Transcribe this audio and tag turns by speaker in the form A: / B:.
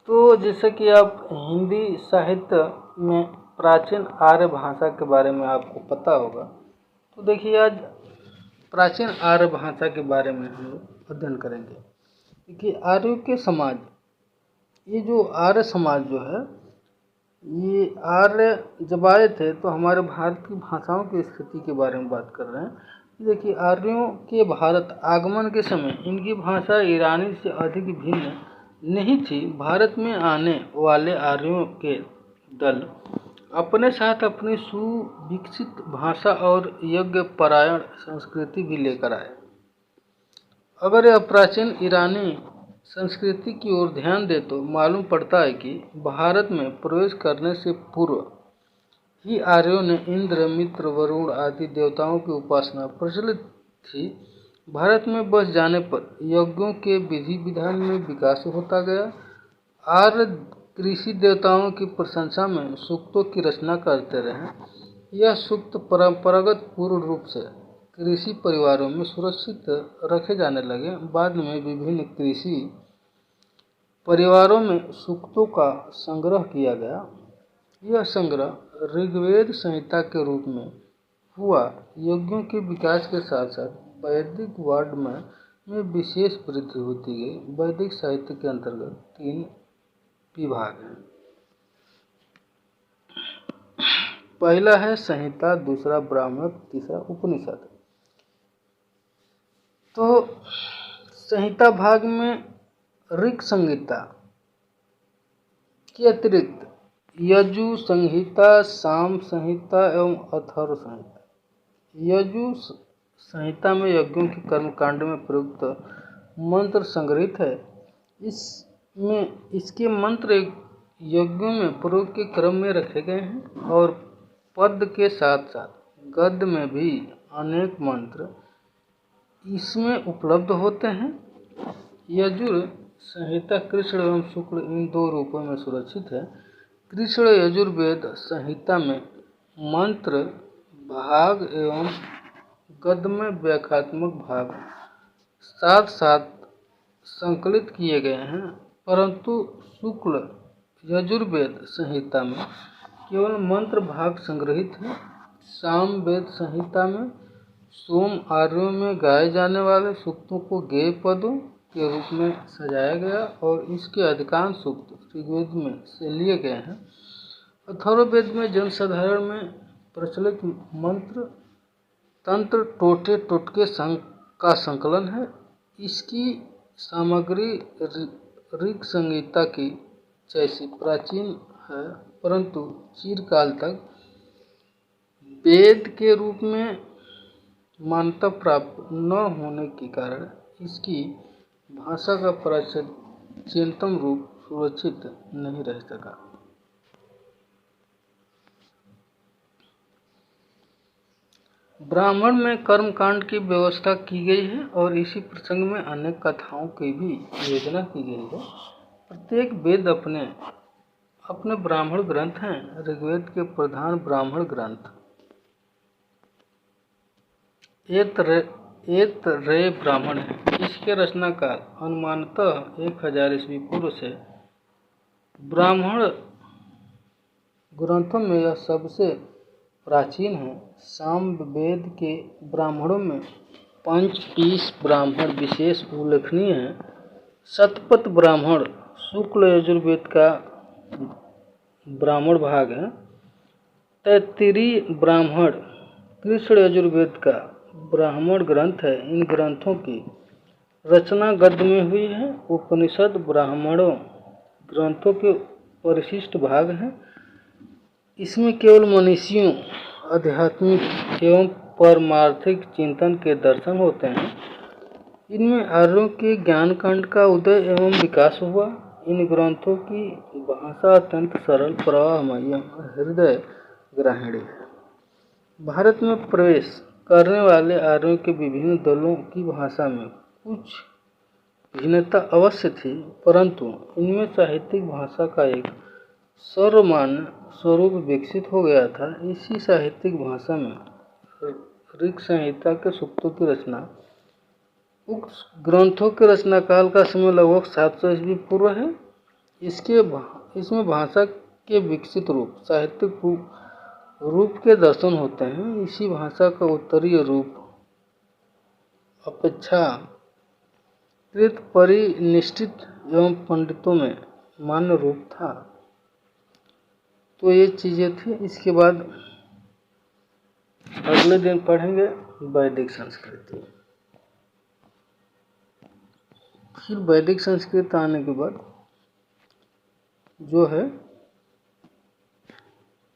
A: तो जैसे कि आप हिंदी साहित्य में प्राचीन आर्य भाषा के बारे में आपको पता होगा। तो देखिए, आज प्राचीन आर्य भाषा के बारे में हम लोग अध्ययन करेंगे। देखिए, आर्यों के समाज, ये जो आर्य समाज जो है, ये आर्य जब आए थे तो हमारे भारत की भाषाओं की स्थिति के बारे में बात कर रहे हैं। देखिए, आर्यों के भारत आगमन के समय इनकी भाषा ईरानी से अधिक भिन्न नहीं थी। भारत में आने वाले आर्यों के दल अपने साथ अपनी सुविकसित भाषा और यज्ञ परायण संस्कृति भी लेकर आए। अगर यह प्राचीन ईरानी संस्कृति की ओर ध्यान दे तो मालूम पड़ता है कि भारत में प्रवेश करने से पूर्व ही आर्यों ने इंद्र, मित्र, वरुण आदि देवताओं की उपासना प्रचलित थी। भारत में बस जाने पर यज्ञों के विधि विधान में विकास होता गया। आर्य कृषि देवताओं की प्रशंसा में सूक्तों की रचना करते रहे। यह सूक्त परंपरागत पूर्ण रूप से कृषि परिवारों में सुरक्षित रखे जाने लगे। बाद में विभिन्न कृषि परिवारों में सूक्तों का संग्रह किया गया। यह संग्रह ऋग्वेद संहिता के रूप में हुआ। यज्ञों के विकास के साथ साथ वैदिक वाङ्मय में विशेष वृद्धि होती गई। वैदिक साहित्य के अंतर्गत 3 विभाग हैं। पहला है संहिता, दूसरा ब्राह्मण, तीसरा उपनिषद। तो संहिता भाग में ऋग संहिता के अतिरिक्त यजु संहिता, साम संहिता एवं अथर्व संहिता। यजु संहिता में यज्ञों के कर्मकांड में प्रयुक्त मंत्र संग्रहित है। इसके मंत्र यज्ञों में प्रयोग के क्रम में रखे गए हैं और पद के साथ साथ गद्य में भी अनेक मंत्र इसमें उपलब्ध होते हैं। यजुर संहिता कृष्ण एवं शुक्ल इन 2 रूपों में सुरक्षित है। कृष्ण यजुर्वेद संहिता में मंत्र भाग एवं गद्य में व्याख्यात्मक भाग साथ साथ संकलित किए गए हैं, परंतु शुक्ल यजुर्वेद संहिता में केवल मंत्र भाग संग्रहित है। सामवेद संहिता में सोम आर्यों में गाए जाने वाले सूक्तों को गेय पदों के रूप में सजाया गया और इसके अधिकांश सूक्त ऋग्वेद में से लिए गए हैं। अथर्ववेद में जनसाधारण में प्रचलित मंत्र तंत्र टोटे टोटके का संकलन है। इसकी सामग्री ऋग संहिता की जैसी प्राचीन है, परंतु चिरकाल तक वेद के रूप में मान्यता प्राप्त न होने के कारण इसकी भाषा का प्राचीनतम रूप सुरक्षित नहीं रह सका। ब्राह्मण में कर्मकांड की व्यवस्था की गई है और इसी प्रसंग में अनेक कथाओं की भी योजना की गई है। प्रत्येक वेद अपने अपने ब्राह्मण ग्रंथ हैं। ऋग्वेद के प्रधान ब्राह्मण ग्रंथ ऐतरेय ब्राह्मण है। इसके रचनाकाल अनुमानतः 1000 ईस्वी पूर्व से। ब्राह्मण ग्रंथों में यह सबसे प्राचीन है। सामवेद के ब्राह्मणों में पंचपीस ब्राह्मण विशेष उल्लेखनीय है। शतपथ ब्राह्मण शुक्ल यजुर्वेद का ब्राह्मण भाग है। तैत्तिरीय ब्राह्मण कृष्ण यजुर्वेद का ब्राह्मण ग्रंथ है। इन ग्रंथों की रचना गद्य में हुई है। उपनिषद ब्राह्मणों ग्रंथों के परिशिष्ट भाग हैं। इसमें केवल मनीषियों आध्यात्मिक एवं पारमार्थिक चिंतन के दर्शन होते हैं। इनमें आर्यों के ज्ञान कांड का उदय एवं विकास हुआ। इन ग्रंथों की भाषा अत्यंत सरल, प्रवाहमय, हृदय ग्राहिणी है। भारत में प्रवेश करने वाले आर्यों के विभिन्न दलों की भाषा में कुछ भिन्नता अवश्य थी, परंतु इनमें साहित्यिक भाषा का एक सर्वमान्य स्वरूप विकसित हो गया था। इसी साहित्यिक भाषा में ऋग संहिता के सूक्तों की रचना। उक्त ग्रंथों के रचनाकाल का समय लगभग 700 ईस्वी पूर्व है। इसमें भाषा के विकसित रूप साहित्यिक रूप के दर्शन होते हैं। इसी भाषा का उत्तरीय रूप अपेक्षाकृत परिनिष्ठित एवं पंडितों में मान्य रूप था। तो ये चीज़ें थी। इसके बाद अगले दिन पढ़ेंगे वैदिक संस्कृति। फिर वैदिक संस्कृत आने के बाद जो है